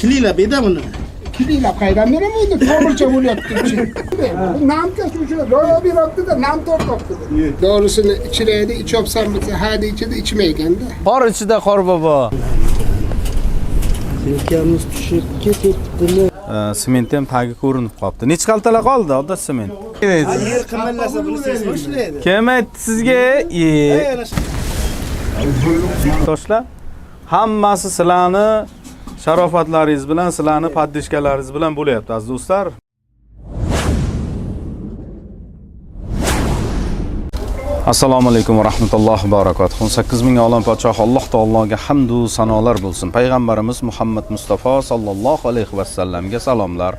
Kililab edi buni. Kililab qaydan beramaydi? To'g'richa bo'lyapti. Namga shu ro'yo beryapti-da, nam tortibdi. Dorisini ichiraydi, ichobsan bo'lsa, hadi ichida ichmayganda. Qor ichida qor bobo. Yelkamiz tushib ketibdi. Sement ham tagi ko'rinib qoldi. Necha qaltalar qoldi odat sement? Yer qimillasa buni sezib ishlaydi. Kim aytdi sizga? Do'stlar, hammasi sizlarni sharofatlaringiz bilan, sizlarni poddishkalaringiz bilan bo'lyapti, aziz do'stlar. Assalomu alaykum va rahmatullohi va barakatuh. 18 ming olam podshoh Alloh taologa hamd va sanolar bo'lsin. Payg'ambarimiz Muhammad Mustafa sallallohu alayhi va sallamga salomlar,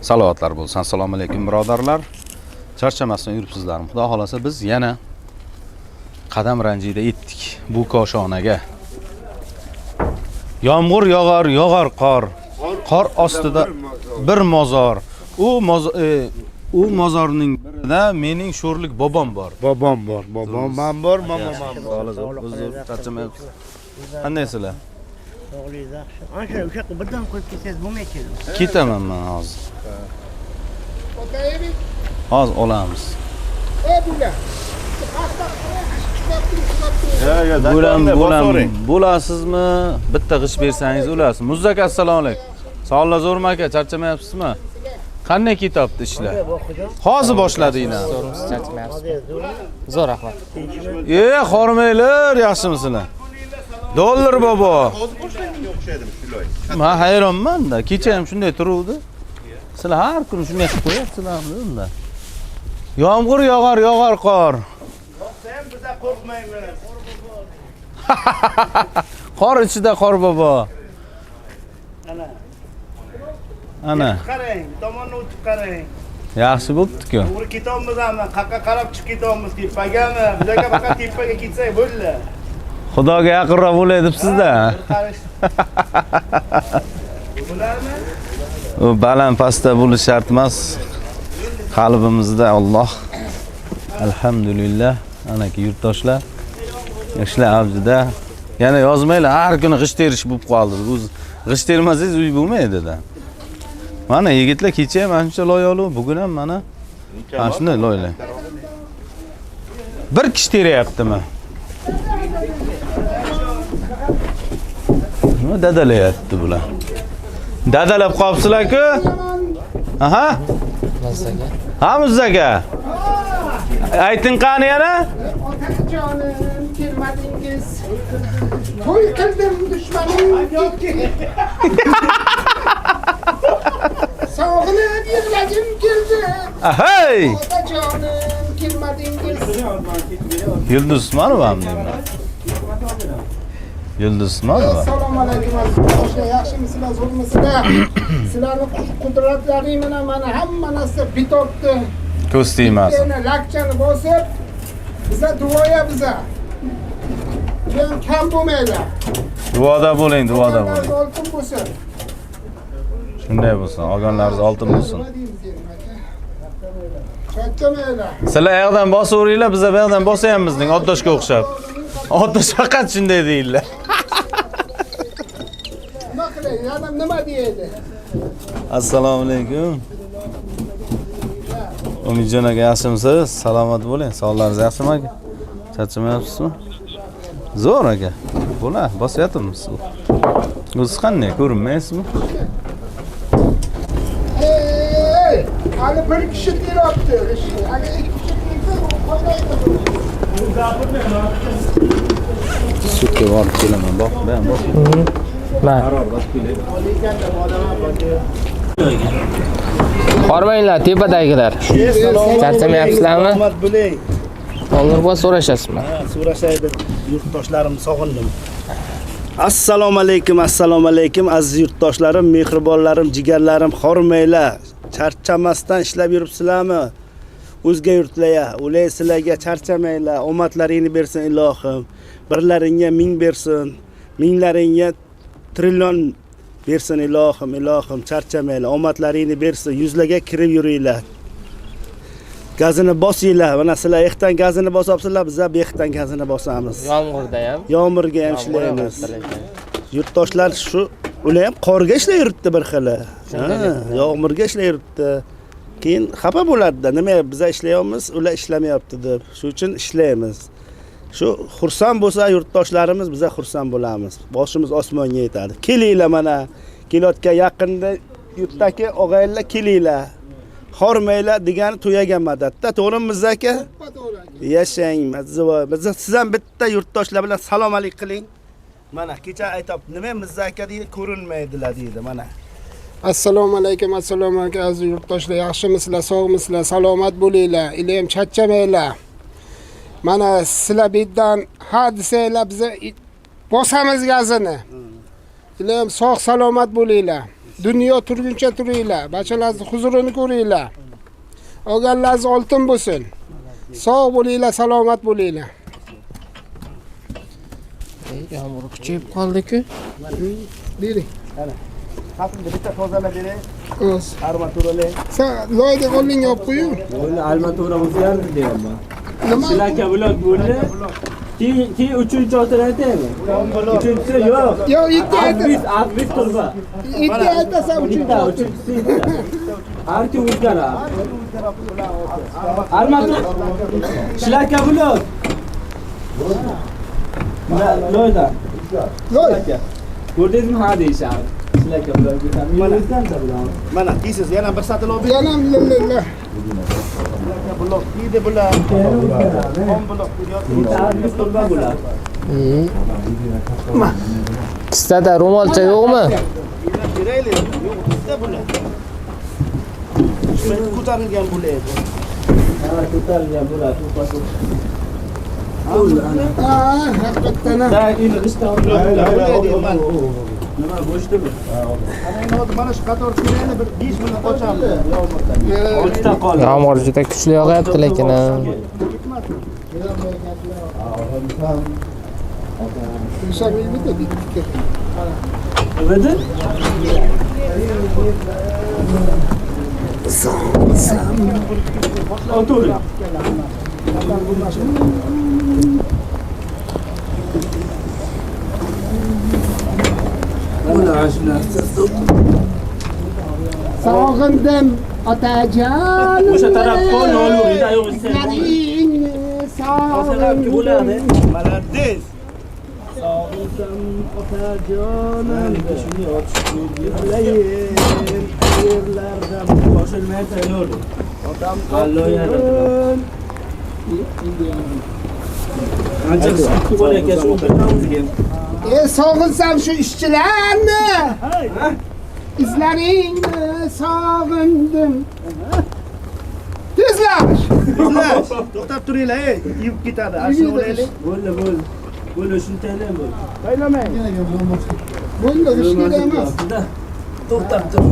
salovatlar bo'lsin. Assalomu alaykum birodarlar. Charchamasdan yuribsizlarmi? Xudo xolasa biz yana qadam ranjida yetdik bu koshonaga. Yomg'ir yog'ar qor. Qor ostida bir mozor. U mozorning birida mening sho'rlik bobom bor. Bobom bor, man bor, mamam bor. Huzur, charchamayapsiz. Qandaysizlar? Sog'ligingiz yaxshi. Ana o'sha yoqqa birdan qo'yib ketsangiz bo'lmaydi. Ketaman men hozir. Hozir olamiz. Bo'lasizmi? Bitta g'ish bersangiz o'lasiz. Muzzaka assalomu alaykum. Sog'lar zo'rmi aka? Charchamayapsizmi? Qanday ketyapti ishlar? Hozir boshladinglar. Zo'r ahvol. Xormaylar, yaxshimisizlar? Dollar bobo. Hozir boshlanganga o'xshaydim shulay. Men hayronman-da. Kecha ham shunday turuvdi. Sizlar har kuni shunday qilib qo'yapsizlarmi unda? Yomg'ir yog'ar qor. Sen biza qo'rqmayman. Qor ichida qor bobo. Ana. Qarang, tomonni o'tib qarang. Yaxshi bo'pti-ku. To'g'ri ketyapmizmi? Qayerga qarab chiqib ketyapmiz? Tepagami? Bizga faqat tepaga ketsak bo'ldi. Xudoga yaqinroq bo'lay debsiz-da. Bularmi? U baland pastda bo'lish shart emas. Qalbimizda Alloh. Alhamdulillah. Anaki yurtdoshlar. Ishlar avjida. Yana yozmaylar, har kuni g'isht terish bo'lib qoldi. O'z g'isht termasangiz uy bo'lmaydi-da. Mana yigitlar kecha ham shuncha loyoli, bugun ham mana shunday loylar. Bir kishi teryaptimi? Nima dadalayapti bular? Dadalab qolibsizlar-ku? Aha. Ha, Muzzaga. Ayting qani yana? Otajonim, kelmadingiz. To'y qildim dushmanim. Sog'inib yig'lagim keldi. Hey! Otajonim, kelmadingiz. Yulduz Usmonova ham deyman. Yulduz Usmonova. Assalomu alaykum. Yaxshimisizlar, zo'rmisizlar? Sizlarni qudratlaringiz bilan mana hamma narsa bitobdi. Ko'z tegmas. Yana lakchani bosib, biza duoya biza. Men kam bo'lmaydi. Duoda bo'ling, duoda bo'ling. Oltin bo'lsin. Shunday bo'lsin, olganlaringiz oltin bo'lsin. Charchamaylar. Sizlar yoqdan bosaveringlar, biz bu yoqdan bosyapmizning oddoshga o'xshab. Oddosh faqat shunday deydilar. Nima qilay? Adam nima deydi? Assalomu alaykum. Umidjon aka, yaxshimisiz? Salomat bo'ling. Sog'lig'ingiz yaxshimi aka? Charchamayapsizmi? Zo'r aka. Bo'lar, bosyapmiz. O'zingiz qanday ko'rinmaysizmi? Hali bir kishi deyapti. Hali ikki kishi deysa, qolmaydi. Sutga borib kelaman, bak, ben bak. Qormanglar tepadagilar. Charchamayapsizlarmi? Rahmat bo'ling. Dollar bor so'rashasizmi? So'rashaydi, yurtdoshlarimni sog'indim. Assalomu alaykum aziz yurtdoshlarim, mehribonlarim, jigarlarim, xormaylar. Charchamasdan ishlab yuribsizlarmi? O'zga yurtlarga, o'laysizlarga charchamaylar. Omadlaringni bersin ilohim. Birlaringga ming bersin, minglaringga trillion bersin ilohim, charchamaylar. Omadlaringni bersin, yuzlarga kirib yuringlar. Gazini bosinglar. Mana sizlar ehtan gazini bosyapsizlar, biz ham behtan gazini bosamiz. Yomg'irda ham. Yomg'irga ham ishlaymiz. Yurtdoshlar shu ular ham qorga ishlayuribdi bir xili. Yomg'irga ishlayuribdi. Keyin xafa bo'ladi-da, nima biz ishlayapmiz, ular ishlamayapti deb. Shuning uchun ishlaymiz. Shu xursand bo'lsa yurtdoshlarimiz biza xursand bo'lamiz. Boshimiz osmonga yetadi. Kelinglar mana, kelayotgan yaqinda yurtdagi og'aylar kelinglar. Hormanglar degani tuyagan madadda. To'g'rimi aka? Yashang, mazzovoy. Siz ham bitta yurtdoshlar bilan salom alik qiling. Mana kecha aytib, nima Mirza aka deydi, ko'rinmaydilar deydi mana. Assalomu alaykum aziz yurtdoshlar. Yaxshimisizlar, sog'misizlar, salomat bo'linglar. Ilayam charchamanglar. Mana sizlar bilan hadisanglar biz bosamiz gazini. Ilayam sog' salomat bo'linglar. Dunyo turguncha turinglar. Bachalaringiz huzurini ko'ringlar. Olganlaringiz oltin bo'lsin. Sog' bo'linglar, salomat bo'linglar. Yomg'ir kuchayib qoldi-ku. Bering. Qasmga bitta tozalab bering. O'z. Armaturali. Sen loyda qo'lingga olib qo'ying. Buni armatura o'zgardi deyapman. Nima? Silaka blok bo'ldi. Keyin uchinchi otini aytaymi? Uchinchisi yo'q. Yo, ikki aytasan. Advis turba. Ikki aytasan uchinchi. Har kim o'zgaradi. Armatura. Silaka blok. Loyda. Loy. Ko'rdingizmi ha deyishadi. Silaka blok. Mana deysiz, yana bir satil olib. Yana lillah. Blok deydi bular. Qon blok Advis turba bular. Kistada ro'molcha yo'qmi? Beraylik. Yo'q, bizda bular. Ko'tarilgan bo'laydi. Ko'tarilgan bular. Haqiqatan. Nima bo'shdimi? Mana shu qator kirayni bir 5 minut qochamiz. Oltita qoldi. Yomg'ir juda kuchli yog'yapti lekin. Nima? Otur. Sog'indim otajon. O'sha taraf qo'l olur, yo'q Izlaringni sog'indim. Malades. Sog'indim otajonim. Shuni ochib yerlardan qo'shilmay tayyor. Odam qalloyar. Qancha qisqa bo'lar ekan shu o'tirganimizga. Sog'insam shu ishchilarni. Izlaringni sog'indim. Tezlash. To'xtab turinglar, ey, yuvib ketadi. Ashuna olaylik. Bo'ldi. Bo'ldi, shuni tayyorlang bo'ldi. Taylamang. Bo'ldi, ishlar emas. To'xtab tur.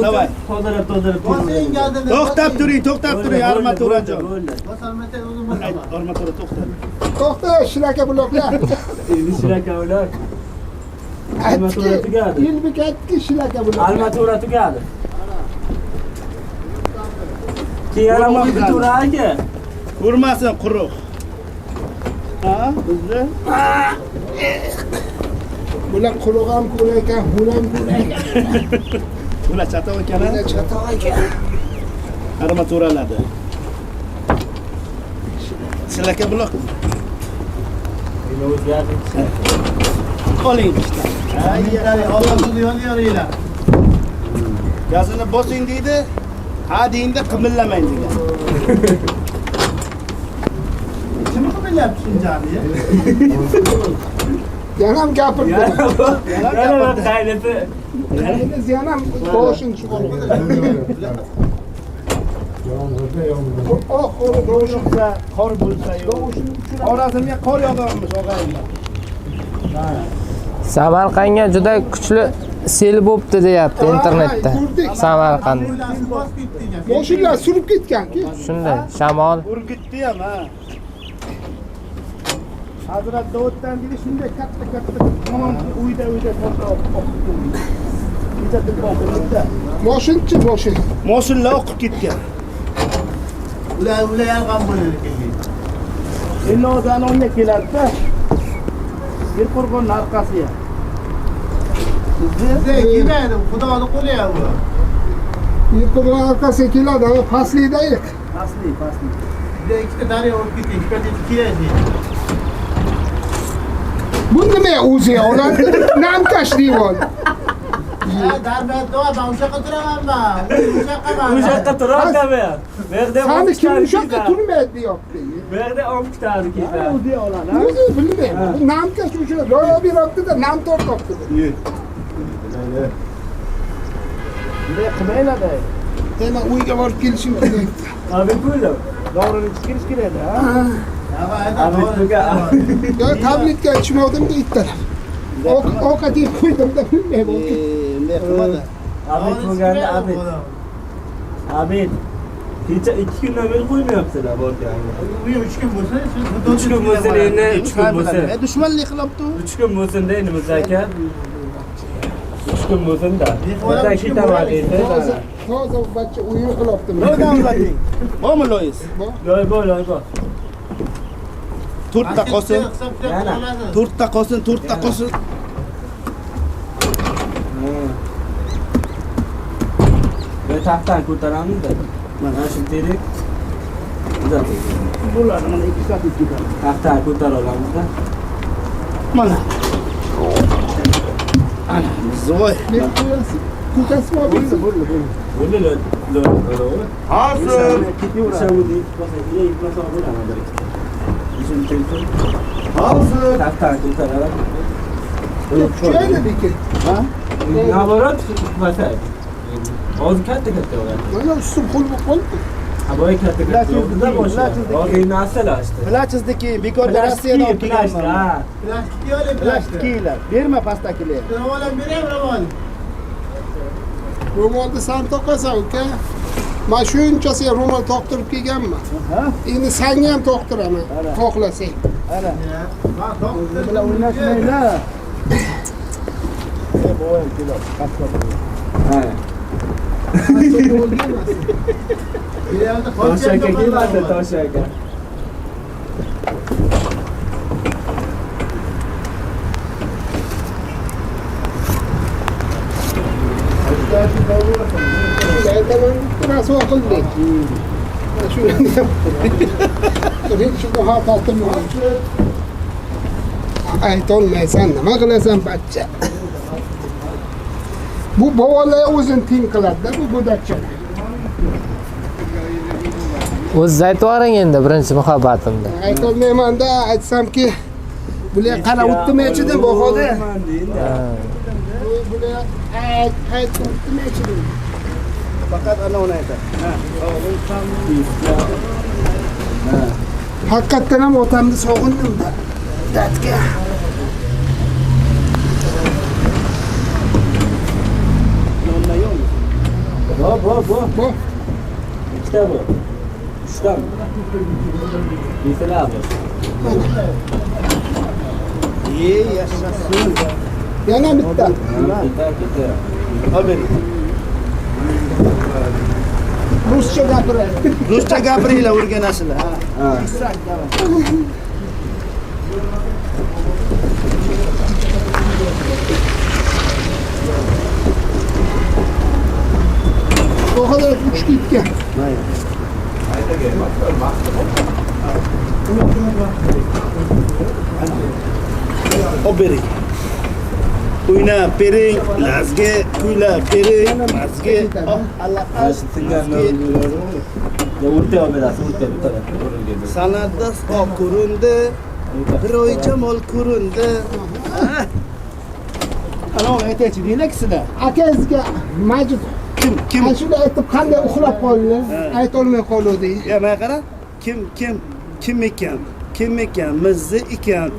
Davay. Tozalab. To'xtab turing, armaturajon. Bo'ldi. Armatura to'xtab. To'xta, shilaka bloklar. Endi shilaka ular. Armatura tugadi. Yilbi ketdi shilaka bloklar. Armatura tugadi. Keyin armatura aka. Ko'rmasin quruq. Ha, bizni. Bular quruq ham ko'rak ekan, hulam ko'rak ekan. Bular chatoq ekan. Bular chatoq ekan. Armaturaladi. Silaka blok. Qoling işte. Oldingizni yonyoringlar. Gazini bosing deydi. Ha deyinda qimillamang degan. Kim qimilyapti shunchalik? Yanam gapirdi. Yana qaynati. Biz yanam boshini chiqardi. Bo'lsa, qor bo'lsa, Xorazmga qor yog'armish og'aylar. Samarqandga juda kuchli sel bo'pti deyapti internetda. Samarqand. Mashinalar surib ketgan-ku. Shunday, shamol. Urgutdi ham, ha. Hazrat Davuddan dedi shunday katta tomon uyda to'xtab oqib. Kecha tilboqda. Mashinchi. Mashinalar oqib ketgan. Ular ham bo'ladi keyin. Endi o'zani o'nga keladi-da. Yerqo'rg'on narqasiga. Bizda kelmaydi, Xudoni qo'li ham bu. Yuqori orqasi keladi, pastlikdayik. Pastli. Bizda ikkita daryo olib ketdik, ikkita keladi. Bu nima o'zi ular namkash devor. Darbat doa, ben uşakka turamanman. Uşakka man. O'sha yoqqa turarkanmi? Bu yerda Sani kim 10 ushakka turmaydi deyapti. Bu yerda 10 kitani ketadi. O'zi bilmayman. Bu namkash o'sha ro'yo beribdi-da, nam tortibdi. Qilmaylar-da. Yana uyga borib kelishim kerak. Abi pulda. Davrini chiqarish kerak ha. Abi pulga. Yo tabletga ichmovdim-da ittalab. Ovqat yeb qo'ydim-da bilmayman. Bunday qilmadi. Abi pulgani abi. Abi. Kecha 2 kundan beri qo'ymayapsizlar borganga. Uyim 3 kun bo'lsa, 3 kun bo'lsa endi 3 kun bo'lsa. Dushmanlik qilyapti. 3 kun bo'lsin-da endi Muzaka. 3 kun bo'lsin-da. Muzaka ketaman deydi. Toza bachcha o'yin qilyapti. Loydan uzating. Bormi loyis? Loy bo. To'rtta qolsin. To'rtta qolsin. Ve taxtdan ko'taramizda. Mana shu terik. Bularni mana 2 soat ketadi. Taxtdan ko'tara olamizda. Mana. Ana, zoy. Kutasi bor. Bo'ldi lo. Hozir. Saudi bo'lsa, bo'lsa bo'laman. Ishim kelsin. Hozir. Taxtdan ko'taralar. Kuchaydi lekin. Ha? Naborot bo'lsa. Hozir katta bo'ladi. Mana ustum qo'l qoldi. Aboy katta bo'ldi boshqa. Hozir narsalar işte. Plastizdagi bekorga Rossiyadan olib kelganman. Ha. Plastiklar. Berma pastakilar. Ro'mol beraymi ro'mol? Ro'molni san to'qasan uka. Men shunchasiga ro'mol to'qtirib kelganman. Endi senga ham to'qtiraman, xohlasang. Ana. Bilan o'ynashmaylar. Bo'y kilo. Ha. Toshaka kelmadi, toshaka. Biraz oqildik. Shuni ham aytolmaysan, nima qilasan bachcha? Bu bolalar o'zini teng qiladi-da, bu go'dakchalar. O'zingiz aytib yuboring endi birinchi muhabbatimda. Aytolmayman-da, aytsamki, bular qara o'tdimaychidim bu holda. Bular o'tdimaychidim. Faqat ana uni aytadi. Haqiqatdan ham otamni sog'indim-da. Dadga. Bu. İşte bu. Üçten. Mesela abi. Ye, yaşasın. Yana bitta. Gitar. Haber. Ruscha gapiradi. Ruscha gapiringlar o'rganasizlar. Ha. O kadar uçtu itken. Oberi. Uyna pering, lazga, kuyla pering, mazga. Allah Ya urte operasi, urte. sanatda oq ko'rindi, bir oy jamol ko'rindi. Ana uni aytaychi, deylaksizlar. Akangizga Majid Kim? ashula aytib qanday uxlab qoldi? Aytolmay qoldi. Ya men qara, kim ekan? Kim ekan? Mizni ekan.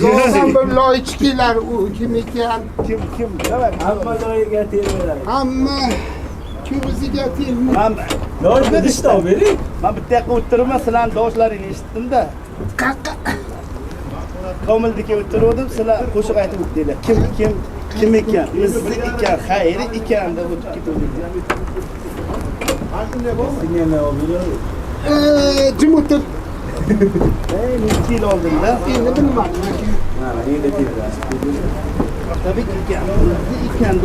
Zo'rdan bir loychikilar u kim ekan? Kim? Hamma loyiga termelar. Hamma ko'ziga telmi. Loy bedishda bering. Men bitta yoqqa o'tiribman, sizlarning dovushlaringni eshitdim-da. Qaqqa. Komildika o'tirdim, sizlar qo'shiq aytib o'tdinglar. Kim ekan? Mizni ekan, xayri ekan deb o'tib ketdinglar. Singenlar oluyor. Jim o'tir. Necha yil oldinda? Endi bilmadim. Mana endi keldi. Tabii ki ikkan. Ikkan